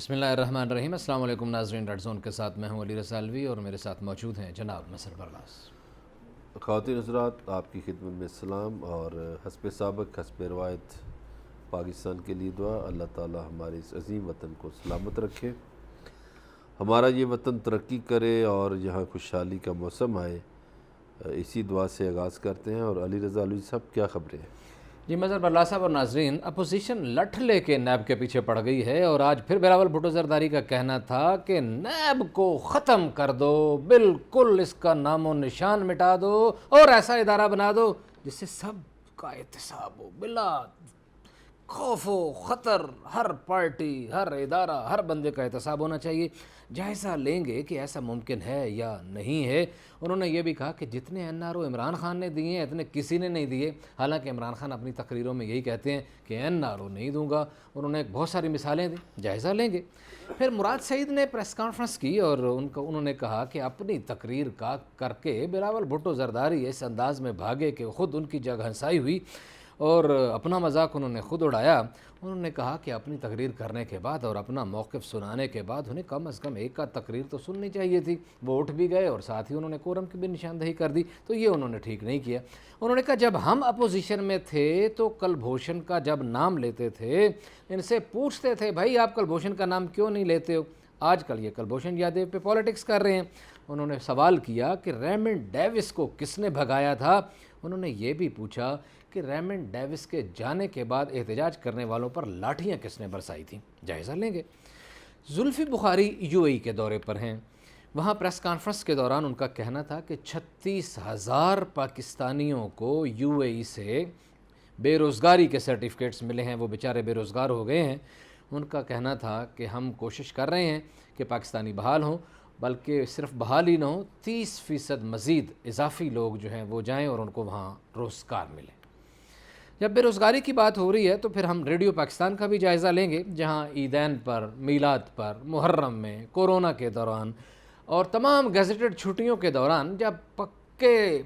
بسم اللہ الرحمن الرحیم۔ السلام علیکم ناظرین، ریڈ زون کے ساتھ میں ہوں علی رضا الوی اور میرے ساتھ موجود ہیں جناب نصر برلاس۔ خواتین حضرات، آپ کی خدمت میں السلام اور حسب سابق حسب روایت پاکستان کے لیے دعا۔ اللہ تعالی ہمارے اس عظیم وطن کو سلامت رکھے، ہمارا یہ وطن ترقی کرے اور یہاں خوشحالی کا موسم آئے، اسی دعا سے آغاز کرتے ہیں۔ اور علی رضا الوی صاحب، کیا خبریں ہیں؟ جی مظہر برلاس صاحب اور ناظرین، اپوزیشن لٹھ لے کے نیب کے پیچھے پڑ گئی ہے اور آج پھر بلاول بھٹو زرداری کا کہنا تھا کہ نیب کو ختم کر دو، بالکل اس کا نام و نشان مٹا دو اور ایسا ادارہ بنا دو جس سے سب کا احتساب ہو، بلا خوف و خطر، ہر پارٹی، ہر ادارہ، ہر بندے کا احتساب ہونا چاہیے۔ جائزہ لیں گے کہ ایسا ممکن ہے یا نہیں ہے۔ انہوں نے یہ بھی کہا کہ جتنے NRO عمران خان نے دیے ہیں اتنے کسی نے نہیں دیے، حالانکہ عمران خان اپنی تقریروں میں یہی کہتے ہیں کہ NRO نہیں دوں گا۔ انہوں نے بہت ساری مثالیں دیں، جائزہ لیں گے۔ پھر مراد سعید نے پریس کانفرنس کی اور انہوں نے کہا کہ اپنی تقریر کا کر کے بلاول بھٹو زرداری اس انداز میں بھاگے کہ خود ان کی جگہ ہنسائی ہوئی اور اپنا مذاق انہوں نے خود اڑایا۔ انہوں نے کہا کہ اپنی تقریر کرنے کے بعد اور اپنا موقف سنانے کے بعد انہیں کم از کم ایک کا تقریر تو سننی چاہیے تھی۔ وہ اٹھ بھی گئے اور ساتھ ہی انہوں نے کورم کی بھی نشاندہی کر دی، تو یہ انہوں نے ٹھیک نہیں کیا۔ انہوں نے کہا جب ہم اپوزیشن میں تھے تو کلبھوشن کا جب نام لیتے تھے ان سے پوچھتے تھے بھائی آپ کلبھوشن کا نام کیوں نہیں لیتے ہو؟ آج کل یہ کلبھوشن یادیو پہ پالیٹکس کر رہے ہیں۔ انہوں نے سوال کیا کہ ریمنڈ ڈیوس کو کس نے بھگایا تھا؟ انہوں نے یہ بھی پوچھا کہ ریمنڈ ڈیوس کے جانے کے بعد احتجاج کرنے والوں پر لاٹھیاں کس نے برسائی تھیں؟ جائزہ لیں گے۔ زلفی بخاری UAE کے دورے پر ہیں۔ وہاں پریس کانفرنس کے دوران ان کا کہنا تھا کہ 36,000 پاکستانیوں کو UAE سے بے روزگاری کے سرٹیفکیٹس ملے ہیں، وہ بیچارے بے روزگار ہو گئے ہیں۔ ان کا کہنا تھا کہ ہم کوشش کر رہے ہیں کہ پاکستانی بحال ہوں، بلکہ صرف بحال ہی نہ ہو، 30% مزید اضافی لوگ جو ہیں وہ جائیں اور ان کو وہاں روزگار ملے۔ جب بے روزگاری کی بات ہو رہی ہے تو پھر ہم ریڈیو پاکستان کا بھی جائزہ لیں گے، جہاں عیدین پر، میلاد پر، محرم میں، کورونا کے دوران اور تمام گیزیٹڈ چھٹیوں کے دوران جب پکے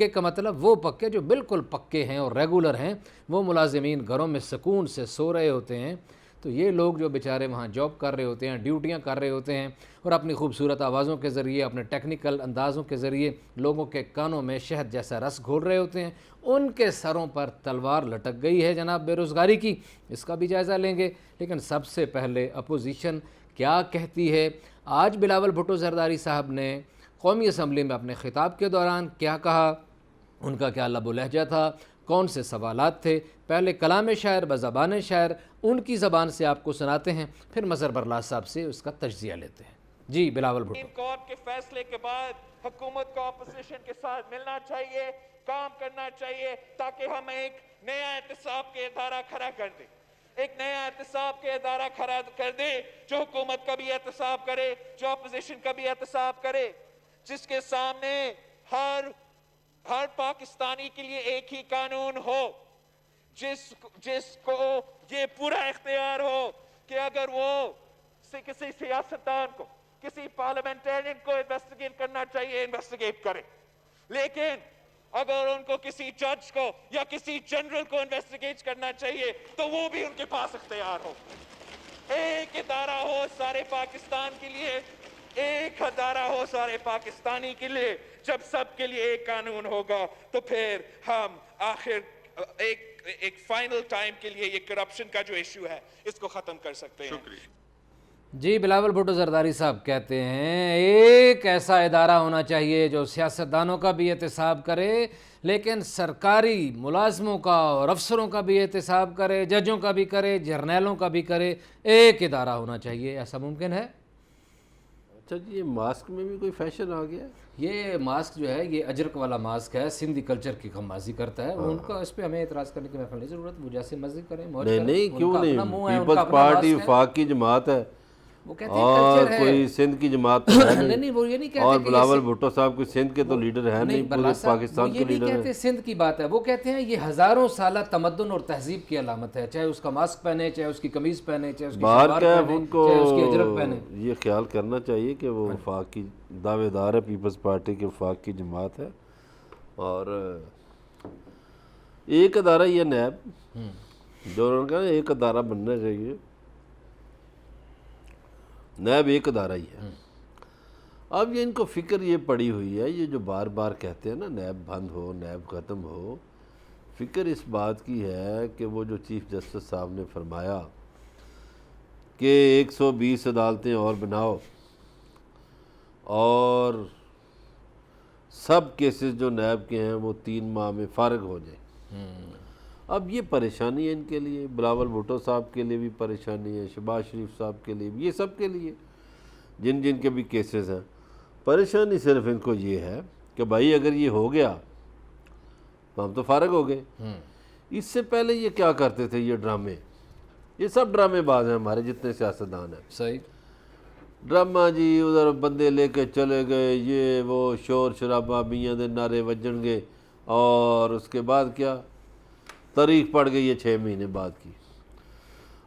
کا مطلب وہ پکے جو بالکل پکے ہیں اور ریگولر ہیں، وہ ملازمین گھروں میں سکون سے سو رہے ہوتے ہیں، تو یہ لوگ جو بیچارے وہاں جاب کر رہے ہوتے ہیں، ڈیوٹیاں کر رہے ہوتے ہیں اور اپنی خوبصورت آوازوں کے ذریعے، اپنے ٹیکنیکل اندازوں کے ذریعے لوگوں کے کانوں میں شہد جیسا رس گھول رہے ہوتے ہیں، ان کے سروں پر تلوار لٹک گئی ہے جناب بے روزگاری کی۔ اس کا بھی جائزہ لیں گے، لیکن سب سے پہلے اپوزیشن کیا کہتی ہے۔ آج بلاول بھٹو زرداری صاحب نے قومی اسمبلی میں اپنے خطاب کے دوران کیا کہا، ان کا کیا لب و لہجہ تھا، کون سے سوالات تھے۔ پہلے کلام شاعر بزبان شاعر ان کی زبان سے آپ کو سناتے ہیں، پھر مظہر برلاس صاحب سے اس کا تجزیہ لیتے ہیں۔ جی بلاول بھٹو۔ کورٹ کے فیصلے کے بعد حکومت کو اپوزیشن کے ساتھ ملنا چاہیے، کام کرنا چاہیے تاکہ ہم ایک نیا احتساب کے ادارہ کھڑا کر دیں، ایک نیا احتساب کے ادارہ کھڑا کر دیں جو حکومت کا بھی احتساب کرے، جو اپوزیشن کا بھی احتساب کرے، جس کے سامنے ہر پاکستانی کے لیے ایک ہی قانون ہو، جس کو یہ پورا اختیار ہو کہ اگر وہ کسی سیاستدان کو، کسی پارلیمنٹرین کو انویسٹیگیٹ کرنا چاہیے انویسٹیگیٹ کرے، لیکن اگر ان کو کسی جج کو یا کسی جنرل کو انویسٹیگیٹ کرنا چاہیے تو وہ بھی ان کے پاس اختیار ہو۔ ایک ادارہ ہو سارے پاکستان کے لیے، ایک ادارہ ہو سارے پاکستانی کے لیے۔ جب سب کے لیے ایک قانون ہوگا تو پھر ہم آخر ایک فائنل ٹائم کے لیے یہ کرپشن کا جو ایشو ہے اس کو ختم کر سکتے ہیں۔ شکریہ۔ جی بلاول بھٹو زرداری صاحب کہتے ہیں ایک ایسا ادارہ ہونا چاہیے جو سیاستدانوں کا بھی احتساب کرے، لیکن سرکاری ملازموں کا اور افسروں کا بھی احتساب کرے، ججوں کا بھی کرے، جرنیلوں کا بھی کرے۔ ایک ادارہ ہونا چاہیے، ایسا ممکن ہے؟ اچھا جی، یہ ماسک میں بھی کوئی فیشن آ گیا؟ یہ ماسک جو ہے یہ اجرک والا ماسک ہے، سندھی کلچر کی غمازی کرتا ہے۔ ان کا اس پہ ہمیں اعتراض کرنے کی محفل نہیں ضرورت، وہ جیسے مرضی کریں، موج کریں۔ نہیں، کیوں نہیں؟ پیپلز پیپلز پارٹی وفاق کی جماعت ہے اور کوئی سندھ کی جماعت ہے نہیں، وہ یہ نہیں کہتے اور بلاول بھٹو صاحب کوئی سندھ کے تو لیڈر ہیں نہیں، پورے پاکستان کے لیڈر ہیں۔ یہ نہیں کہتے سندھ کی بات ہے، وہ کہتے ہیں یہ ہزاروں سالہ تمدن اور تہذیب کی علامت ہے، چاہے اس کا ماسک پہنے، چاہے اس کی قمیض پہنے، چاہے اس کی شلوار پہنے، چاہے اس کی اجرک پہنے۔ یہ خیال کرنا چاہیے کہ وہ وفاق کی دعوے دار ہے، پیپلز پارٹی کے وفاق کی جماعت ہے، اور ایک ادارہ یہ نیب جو انہوں نے کہا ایک ادارہ بننا چاہیے، نیب ایک ادارہ ہی ہے۔ اب یہ ان کو فکر یہ پڑی ہوئی ہے، یہ جو بار بار کہتے ہیں نا نیب بند ہو، نیب ختم ہو، فکر اس بات کی ہے کہ وہ جو چیف جسٹس صاحب نے فرمایا کہ 120 عدالتیں اور بناؤ اور سب کیسز جو نیب کے ہیں وہ 3 ماہ میں فارغ ہو جائیں۔ اب یہ پریشانی ہے ان کے لیے، بلاول بھٹو صاحب کے لیے بھی پریشانی ہے، شہباز شریف صاحب کے لیے بھی، یہ سب کے لیے جن جن کے بھی کیسز ہیں۔ پریشانی صرف ان کو یہ ہے کہ بھائی اگر یہ ہو گیا تو ہم تو فارغ ہو گئے۔ اس سے پہلے یہ کیا کرتے تھے، یہ ڈرامے، یہ سب ڈرامے باز ہیں ہمارے جتنے سیاستدان ہیں۔ صحیح ڈرامہ جی، ادھر بندے لے کے چلے گئے، یہ وہ شور شرابہ، میاں دے نعرے وجن گے، اور اس کے بعد کیا، تاریخ پڑ گئی ہے 6 مہینے بعد کی۔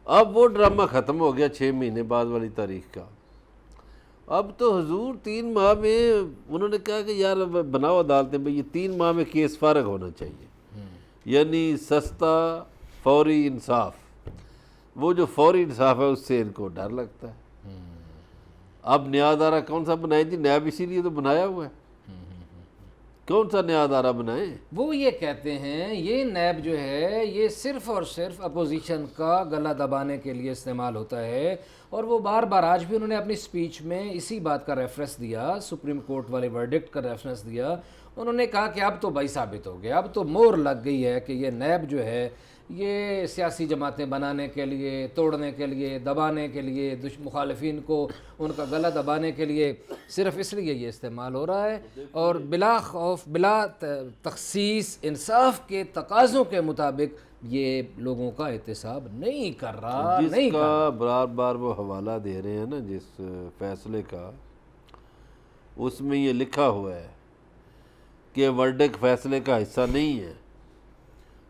اب وہ ڈرامہ ختم ہو گیا 6 مہینے بعد والی تاریخ کا۔ اب تو حضور 3 ماہ میں انہوں نے کہا کہ یار بناؤ عدالتیں، بھئی یہ 3 ماہ میں کیس فارغ ہونا چاہیے، یعنی سستا فوری انصاف۔ وہ جو فوری انصاف ہے اس سے ان کو ڈر لگتا ہے۔ اب نیا ادارہ کون سا بنائے جی؟ نیب اسی لیے تو بنایا ہوا ہے، کون سا نیا ادارہ بنائیں؟ وہ یہ کہتے ہیں یہ نیب جو ہے یہ صرف اور صرف اپوزیشن کا گلا دبانے کے لیے استعمال ہوتا ہے، اور وہ بار بار آج بھی انہوں نے اپنی سپیچ میں اسی بات کا ریفرنس دیا، سپریم کورٹ والے ورڈکٹ کا ریفرنس دیا۔ انہوں نے کہا کہ اب تو بھائی ثابت ہو گیا، اب تو مور لگ گئی ہے کہ یہ نیب جو ہے یہ سیاسی جماعتیں بنانے کے لیے، توڑنے کے لیے، دبانے کے لیے، مخالفین کو ان کا گلا دبانے کے لیے صرف اس لیے یہ استعمال ہو رہا ہے، اور بلا خوف، بلا تخصیص، انصاف کے تقاضوں کے مطابق یہ لوگوں کا احتساب نہیں کر رہا۔ جس کا بار بار وہ حوالہ دے رہے ہیں نا جس فیصلے کا، اس میں یہ لکھا ہوا ہے کہ ورڈک فیصلے کا حصہ نہیں ہے۔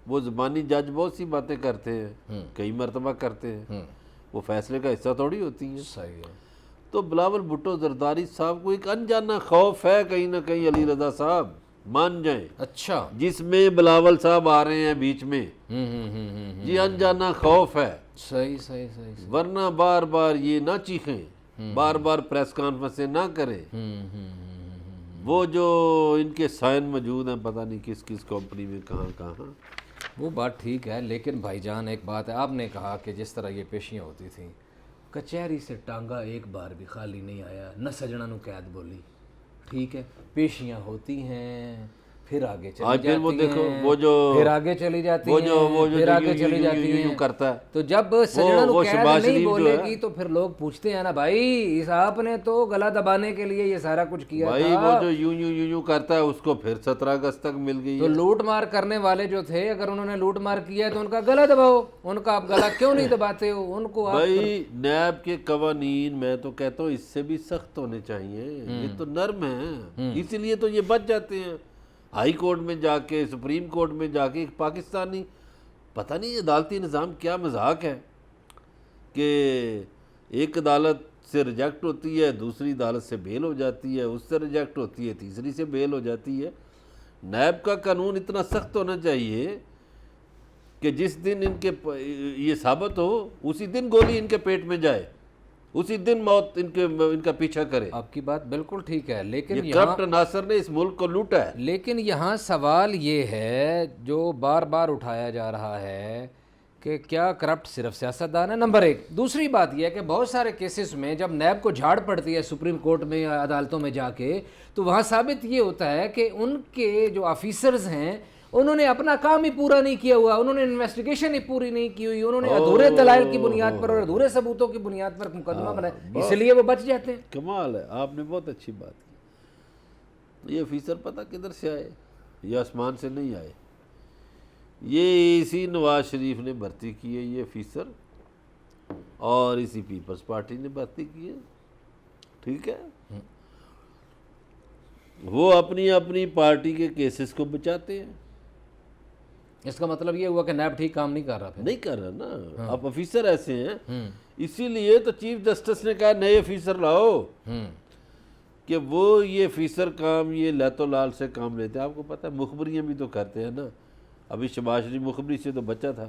وہ زبانی جج بہت سی باتیں کرتے ہیں، کئی مرتبہ کرتے ہیں، وہ فیصلے کا حصہ تھوڑی ہوتی ہیں۔ صحیح ہے۔ تو بلاول بھٹو زرداری صاحب کو ایک انجانا خوف ہے کہیں نہ کہیں، علی رضا صاحب مان جائیں، اچھا، جس میں بلاول صاحب آ رہے ہیں بیچ میں، یہ انجانا خوف ہے۔ صحیح صحیح صحیح۔ ورنہ بار بار یہ نہ چیخیں، بار بار پریس کانفرنسیں نہ کریں۔ وہ جو ان کے سائن موجود ہیں پتہ نہیں کس کس کمپنی میں، کہاں کہاں۔ وہ بات ٹھیک ہے، لیکن بھائی جان ایک بات ہے، آپ نے کہا کہ جس طرح یہ پیشیاں ہوتی تھیں، کچہری سے ٹانگا ایک بار بھی خالی نہیں آیا، نہ سجنا نو قید بولی، ٹھیک ہے، پیشیاں ہوتی ہیں، پھر آگے چلی آج جاتی پھر وہ دیکھو، ہیں، وہ جو پھر آگے چلی جاتی وہ ہیں، جو پھر آگے چلی جاتی یوں ہیں کرتا ہے، تو جب سجنا نو وہ قید شہباز نہیں شریف جو بولے ہے، گی تو پھر لوگ پوچھتے ہیں نا بھائی اس آپ نے تو گلا دبانے کے لیے یہ سارا کچھ کیا بھائی تھا۔ وہ جو یوں کرتا ہے اس کو پھر 17 اگست تک مل گئی تو ہے۔ لوٹ مار کرنے والے جو تھے، اگر انہوں نے لوٹ مار کیا ہے تو ان کا گلا دباؤ، ان کا آپ گلا کیوں نہیں دباتے ہو؟ ان کو آپ بھائی نیب کے قوانین میں تو کہتا ہوں اس سے بھی سخت ہونے چاہیے، یہ تو نرم ہیں، اسی لیے تو یہ بچ جاتے ہیں۔ ہائی کورٹ میں جا کے، سپریم کورٹ میں جا کے، ایک پاکستانی پتہ نہیں عدالتی نظام کیا مذاق ہے کہ ایک عدالت سے ریجیکٹ ہوتی ہے، دوسری عدالت سے بیل ہو جاتی ہے، اس سے ریجیکٹ ہوتی ہے، تیسری سے بیل ہو جاتی ہے۔ نیب کا قانون اتنا سخت ہونا چاہیے کہ جس دن ان کے یہ ثابت ہو اسی دن گولی ان کے پیٹ میں جائے، اسی دن موت ان کا پیچھا کرے۔ آپ کی بات بالکل ٹھیک ہے، لیکن یہ یہاں کرپٹ عناصر نے اس ملک کو لوٹا ہے۔ لیکن یہاں سوال یہ ہے جو بار بار اٹھایا جا رہا ہے کہ کیا کرپٹ صرف سیاستدان ہے؟ نمبر 1۔ دوسری بات یہ ہے کہ بہت سارے کیسز میں جب نیب کو جھاڑ پڑتی ہے سپریم کورٹ میں یا عدالتوں میں جا کے، تو وہاں ثابت یہ ہوتا ہے کہ ان کے جو آفیسرز ہیں انہوں نے اپنا کام ہی پورا نہیں کیا ہوا، انہوں نے انویسٹیگیشن ہی پوری نہیں کی ہوئی، انہوں نے ادھورے دلائل کی بنیاد پر اور ادھورے ثبوتوں کی بنیاد پر مقدمہ بنایا، اس لیے وہ بچ جاتے ہیں۔ کمال ہے، آپ نے بہت اچھی بات کی۔ یہ آفیسر پتہ کدھر سے آئے؟ یہ آسمان سے نہیں آئے، یہ اسی نواز شریف نے بھرتی کی ہے یہ آفیسر، اور اسی پیپلز پارٹی نے بھرتی کی ہے، ٹھیک ہے۔ وہ اپنی اپنی پارٹی کے کیسز کو بچاتے ہیں۔ اس کا مطلب یہ ہوا کہ نیب ٹھیک کام نہیں کر رہا پھر۔ نہیں کر رہا نا، اب آفیسر ایسے ہیں، اسی لیے تو چیف جسٹس نے کہا نئے آفیسر لاؤ، کہ وہ یہ آفیسر کام یہ لیت و لال سے کام لیتے ہیں۔ آپ کو پتہ ہے مخبریاں بھی تو کرتے ہیں نا، ابھی شہباز شریف مخبری سے تو بچا تھا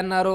NRO,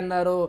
NRO,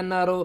NRO,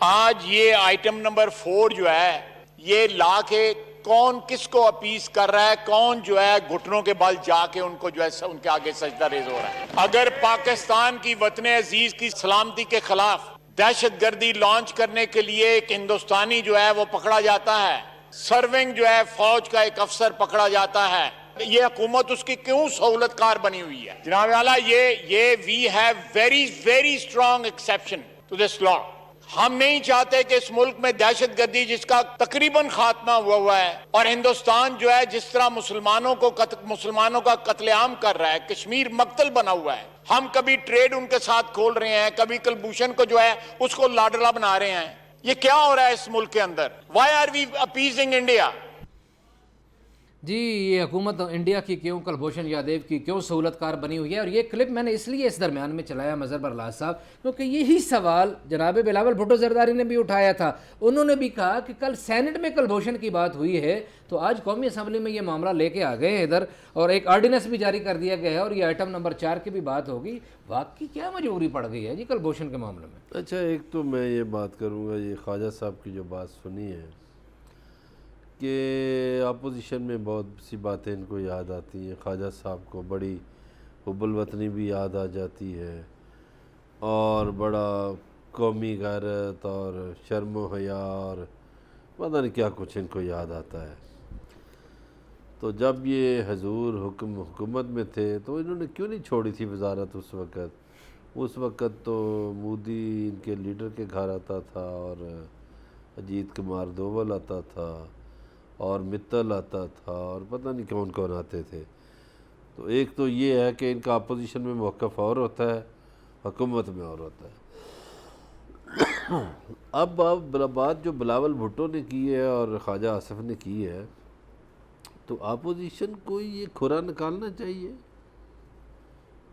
آج یہ آئٹم نمبر 4 جو ہے یہ لا کے کون کس کو اپیز کر رہا ہے, کون جو ہے گھٹنوں کے بل جا کے ان کو جو ہے ان کے آگے سجدہ ریز ہو رہا ہے. اگر پاکستان کی وطن عزیز کی سلامتی کے خلاف دہشت گردی لانچ کرنے کے لیے ایک ہندوستانی جو ہے وہ پکڑا جاتا ہے, سرونگ جو ہے فوج کا ایک افسر پکڑا جاتا ہے, یہ حکومت اس کی کیوں سہولت کار بنی ہوئی ہے؟ جناب اعلیٰ یہ we have very very strong exception to this law. ہم نہیں چاہتے کہ اس ملک میں دہشت گردی جس کا تقریباً خاتمہ ہوا ہے, اور ہندوستان جو ہے جس طرح مسلمانوں کا قتل عام کر رہا ہے, کشمیر مقتل بنا ہوا ہے, ہم کبھی ٹریڈ ان کے ساتھ کھول رہے ہیں, کبھی کلبھوشن کو جو ہے اس کو لاڈلا بنا رہے ہیں. یہ کیا ہو رہا ہے اس ملک کے اندر؟ Why are we appeasing India? جی یہ حکومت انڈیا کی کیوں کلبھوشن یادیو کی کیوں سہولت کار بنی ہوئی ہے؟ اور یہ کلپ میں نے اس لیے اس درمیان میں چلایا مظہر برلاس صاحب کیونکہ یہی سوال جناب بلاول بھٹو زرداری نے بھی اٹھایا تھا. انہوں نے بھی کہا کہ کل سینٹ میں کلبھوشن کی بات ہوئی ہے تو آج قومی اسمبلی میں یہ معاملہ لے کے آ گئے ہیں ادھر, اور ایک آرڈیننس بھی جاری کر دیا گیا ہے, اور یہ آئٹم نمبر 4 کی بھی بات ہوگی. واقعی کیا مجبوری پڑ گئی ہے جی کلبھوشن کے معاملے میں؟ اچھا ایک تو میں یہ بات کروں گا, یہ خواجہ صاحب کی جو بات سنی ہے کہ اپوزیشن میں بہت سی باتیں ان کو یاد آتی ہیں. خواجہ صاحب کو بڑی حب الوطنی بھی یاد آ جاتی ہے, اور بڑا قومی غیرت اور شرم و حیا اور پتہ نہیں کیا کچھ ان کو یاد آتا ہے. تو جب یہ حضور حکومت میں تھے تو انہوں نے کیوں نہیں چھوڑی تھی وزارت اس وقت تو مودی ان کے لیڈر کے گھر آتا تھا, اور اجیت کمار دوول آتا تھا, اور متل آتا تھا, اور پتہ نہیں کون کون آتے تھے. تو ایک تو یہ ہے کہ ان کا اپوزیشن میں موقف اور ہوتا ہے, حکومت میں اور ہوتا ہے. اب بات جو بلاول بھٹو نے کی ہے اور خواجہ آصف نے کی ہے, تو اپوزیشن کو یہ کھرا نکالنا چاہیے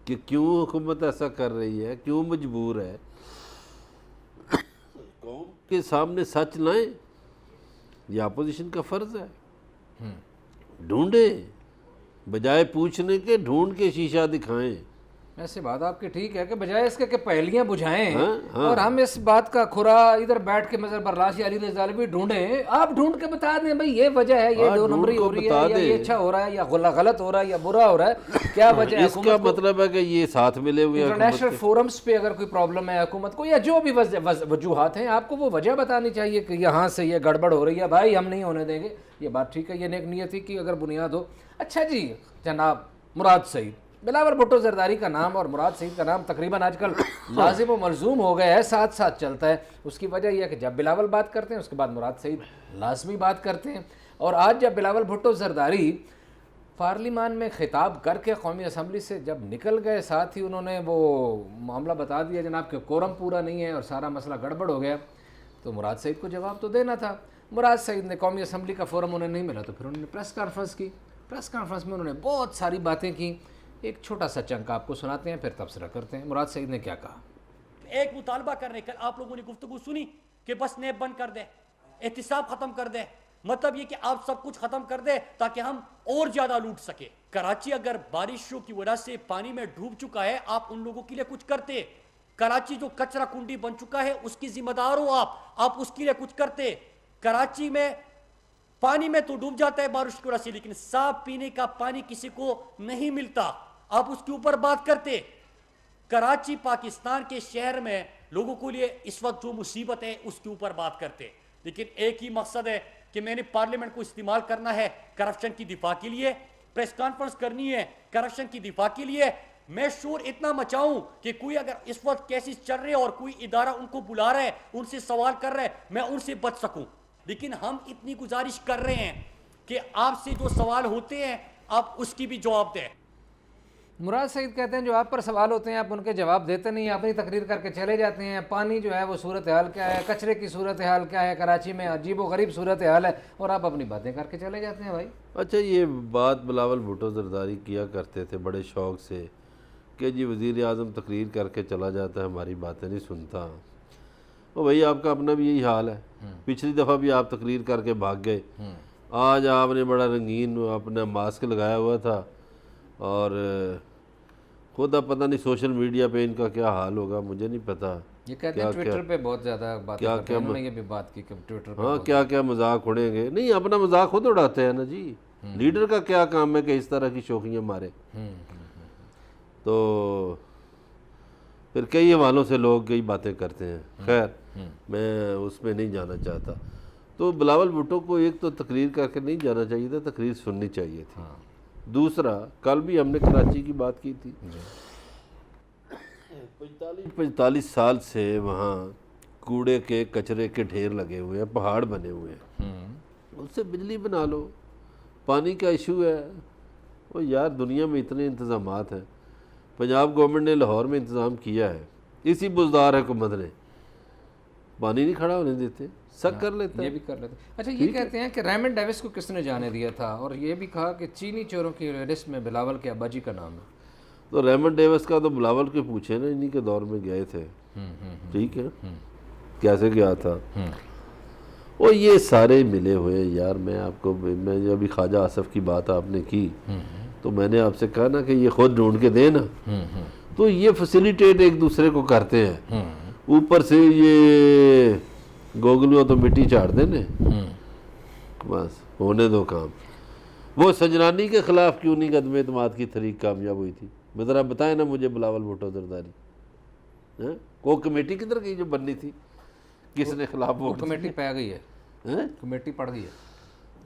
کہ کیوں حکومت ایسا کر رہی ہے, کیوں مجبور ہے. قوم کے سامنے سچ لائیں, یہ اپوزیشن کا فرض ہے. ڈھونڈیں, بجائے پوچھنے کے ڈھونڈ کے شیشہ دکھائیں. ایسی بات آپ کی ٹھیک ہے کہ بجائے اس کے کہ پہلیاں بجھائیں اور ہم اس بات کا کھرا ادھر بیٹھ کے مظہر برلاس یا علی رضا بھی ڈھونڈیں, آپ ڈھونڈ کے بتا دیں بھائی یہ وجہ ہے, یہ 2 نمبری ہو رہی ہے, یا یہ اچھا ہو رہا ہے, یا غلط ہو رہا ہے, یا برا ہو رہا ہے, کیا وجہ ہے. اس کا مطلب ہے کہ یہ ساتھ ملے ہوئے انٹرنیشنل فورمز پہ اگر کوئی پرابلم ہے حکومت کو, یا جو بھی وجوہات ہیں, آپ کو وہ وجہ بتانی چاہیے کہ یہاں سے یہ گڑبڑ ہو رہی ہے, بھائی ہم نہیں ہونے دیں گے. یہ بات ٹھیک ہے, یہ نیک نیتی کی اگر بنیاد ہو. اچھا جی جناب مراد سعید, بلاول بھٹو زرداری کا نام اور مراد سعید کا نام تقریباً آج کل لازم و ملزوم ہو گیا ہے, ساتھ ساتھ چلتا ہے. اس کی وجہ یہ ہے کہ جب بلاول بات کرتے ہیں اس کے بعد مراد سعید لازمی بات کرتے ہیں. اور آج جب بلاول بھٹو زرداری پارلیمان میں خطاب کر کے قومی اسمبلی سے جب نکل گئے, ساتھ ہی انہوں نے وہ معاملہ بتا دیا جناب کہ کورم پورا نہیں ہے اور سارا مسئلہ گڑبڑ ہو گیا, تو مراد سعید کو جواب تو دینا تھا. مراد سعید نے قومی اسمبلی کا فورم انہیں نہیں ملا تو پھر انہوں نے پریس کانفرنس کی. پریس کانفرنس میں انہوں نے بہت ساری باتیں کی. ایک چھوٹا سا چنک آپ کو سناتے ہیں, پھر تبصرہ کرتے ہیں. مراد سعید نے کیا کہا؟ ایک مطالبہ کرنے کا آپ لوگوں نے گفتگو سنی کہ بس نیب بند کر دیں, احتساب ختم کر دیں, مطلب یہ کہ آپ سب کچھ ختم کر دیں تاکہ ہم اور زیادہ لوٹ سکے. کراچی اگر بارشوں کی وجہ سے پانی میں ڈوب چکا ہے, آپ ان لوگوں کے لیے کچھ کرتے. کراچی جو کچرا کنڈی بن چکا ہے اس کی ذمہ دار ہو آپ اس کے لیے کچھ کرتے. کراچی میں پانی میں تو ڈوب جاتا ہے بارش کی وجہ سے, لیکن صاف پینے کا پانی کسی کو نہیں ملتا, آپ اس کے اوپر بات کرتے. کراچی پاکستان کے شہر میں لوگوں کے لیے اس وقت جو مصیبت ہے اس کے اوپر بات کرتے. لیکن ایک ہی مقصد ہے کہ میں نے پارلیمنٹ کو استعمال کرنا ہے کرپشن کی دفاع کے لیے, پریس کانفرنس کرنی ہے کرپشن کی دفاع کے لیے. میں شور اتنا مچاؤں کہ کوئی اگر اس وقت کیسز چل رہے اور کوئی ادارہ ان کو بلا رہا ہے, ان سے سوال کر رہا ہے, میں ان سے بچ سکوں. لیکن ہم اتنی گزارش کر رہے ہیں کہ آپ سے جو سوال ہوتے ہیں آپ اس کی بھی جواب دیں. مراد سعید کہتے ہیں جو آپ پر سوال ہوتے ہیں آپ ان کے جواب دیتے نہیں, اپنی تقریر کر کے چلے جاتے ہیں. پانی جو ہے وہ صورتحال کیا ہے, کچرے کی صورتحال کیا ہے, کراچی میں عجیب و غریب صورتحال ہے, اور آپ اپنی باتیں کر کے چلے جاتے ہیں بھائی. اچھا یہ بات بلاول بھٹو زرداری کیا کرتے تھے بڑے شوق سے کہ جی وزیر اعظم تقریر کر کے چلا جاتا ہے, ہماری باتیں نہیں سنتا. وہ بھائی آپ کا اپنا بھی یہی حال ہے. پچھلی دفعہ بھی آپ تقریر کر کے بھاگ گئے, آج آپ نے بڑا رنگین اپنا ماسک لگایا ہوا تھا, اور خود اب پتہ نہیں سوشل میڈیا پہ ان کا کیا حال ہوگا مجھے نہیں پتہ. یہ کہتے ہیں ٹویٹر پہ بہت زیادہ باتیں کرتے ہیں، انہوں نے یہ بھی بات کی کہ ٹویٹر پہ ہاں کیا کیا مذاق اڑیں گے. نہیں اپنا مذاق خود اڑاتے ہیں نا جی. لیڈر کا کیا کام ہے کہ اس طرح کی شوخیاں مارے. تو پھر کئی حوالوں سے لوگ کئی باتیں کرتے ہیں. خیر میں اس میں نہیں جانا چاہتا. تو بلاول بھٹو کو ایک تو تقریر کر کے نہیں جانا چاہیے تھا، تقریر سننی چاہیے تھی. دوسرا کل بھی ہم نے کراچی کی بات کی تھی. 45 سال سے وہاں کوڑے کے کچرے کے ڈھیر لگے ہوئے ہیں، پہاڑ بنے ہوئے ہیں. اس سے بجلی بنا لو. پانی کا ایشو ہے، وہ یار دنیا میں اتنے انتظامات ہیں. پنجاب گورنمنٹ نے لاہور میں انتظام کیا ہے، اسی بزدار حکومت نے پانی نہیں کھڑا ہونے دیتے، سک کر لیتا ہے. یہ بھی کر لیتے. اچھا یہ کہتے ہیں کہ ریمنڈ ڈیوس کو کس نے جانے دیا تھا، اور یہ بھی کہا کہ چینی چوروں کی لسٹ میں بلاول کے ابا جی کا نام ہے. تو ریمنڈ ڈیوس کا تو بلاول کے پوچھے نا، انہی کے دور میں گئے تھے. ٹھیک ہے، کیسے گیا تھا. وہ یہ سارے ملے ہوئے یار. میں آپ کو میں ابھی خواجہ آصف کی بات آپ نے کی تو میں نے آپ سے کہا نا کہ یہ خود ڈھونڈ کے دے نا. تو یہ فیسیلیٹیٹ ایک دوسرے کو کرتے ہیں. اوپر سے یہ گوگلوں تو مٹی چاڑ دینے، بس ہونے دو کام. وہ سجنانی کے خلاف کیوں نہیں عدم اعتماد کی تحریک کامیاب ہوئی تھی؟ میں ذرا بتائیں نا مجھے بلاول بھٹو زرداری. وہ کمیٹی کدھر گئی جو بننی تھی؟ کس نے خلاف ووٹ؟ کمیٹی پہ گئی ہے، کمیٹی پڑ گئی ہے.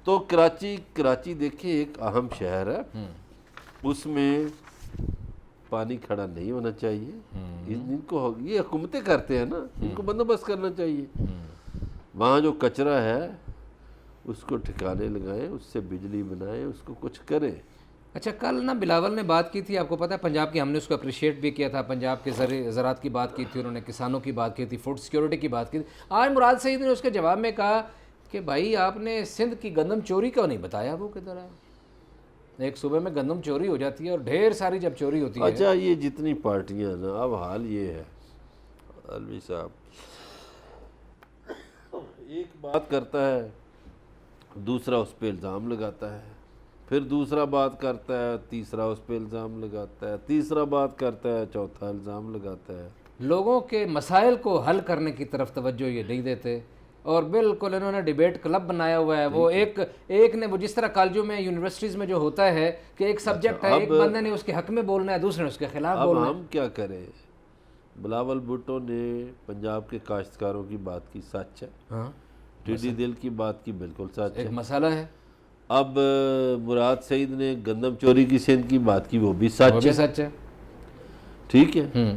تو کراچی دیکھیں ایک اہم شہر ہے، اس میں پانی کھڑا نہیں ہونا چاہیے. ان کو یہ حکومتیں کرتے ہیں نا، ان کو بندوبست کرنا چاہیے. وہاں جو کچرا ہے اس کو ٹھکانے لگائیں، اس سے بجلی بنائیں، اس کو کچھ کریں. اچھا کل نا بلاول نے بات کی تھی، آپ کو پتہ ہے پنجاب کی، ہم نے اس کو اپریشیٹ بھی کیا تھا. پنجاب کے زراعت کی بات کی تھی، انہوں نے کسانوں کی بات کی تھی، فوڈ سیکیورٹی کی بات کی تھی. آج مراد سعید نے اس کے جواب میں کہا کہ بھائی آپ نے سندھ کی گندم چوری کیوں نہیں بتایا. وہ کدھر ہے؟ ایک صوبے میں گندم چوری ہو جاتی ہے اور ڈھیر ساری جب چوری ہوتی ہے. اچھا یہ جتنی پارٹیاں نا، اب حال یہ ہے علوی صاحب، ایک بات کرتا ہے دوسرا اس پہ الزام لگاتا ہے، پھر دوسرا بات کرتا ہے تیسرا اس پہ الزام لگاتا ہے، تیسرا بات کرتا ہے چوتھا الزام لگاتا ہے. لوگوں کے مسائل کو حل کرنے کی طرف توجہ یہ نہیں دیتے. اور بالکل انہوں نے ڈیبیٹ کلب بنایا ہوا ہے. وہ ایک نے وہ جس طرح کالجوں میں یونیورسٹیز میں جو ہوتا ہے کہ ایک سبجیکٹ ہے، ایک بندے نے اس کے حق میں بولنا ہے، دوسرے نے اس کے خلاف بولنا ہے. اب ہم کیا کریں؟ بلاول بھٹو نے پنجاب کے کاشتکاروں کی بات کی، سچ ہے. ٹیڈی دل کی بات کی، بالکل سچ ہے. ایک مسئلہ ہے. اب مراد سعید نے گندم چوری کی سندھ کی بات کی، وہ بھی سچ ہے. ٹھیک ہے،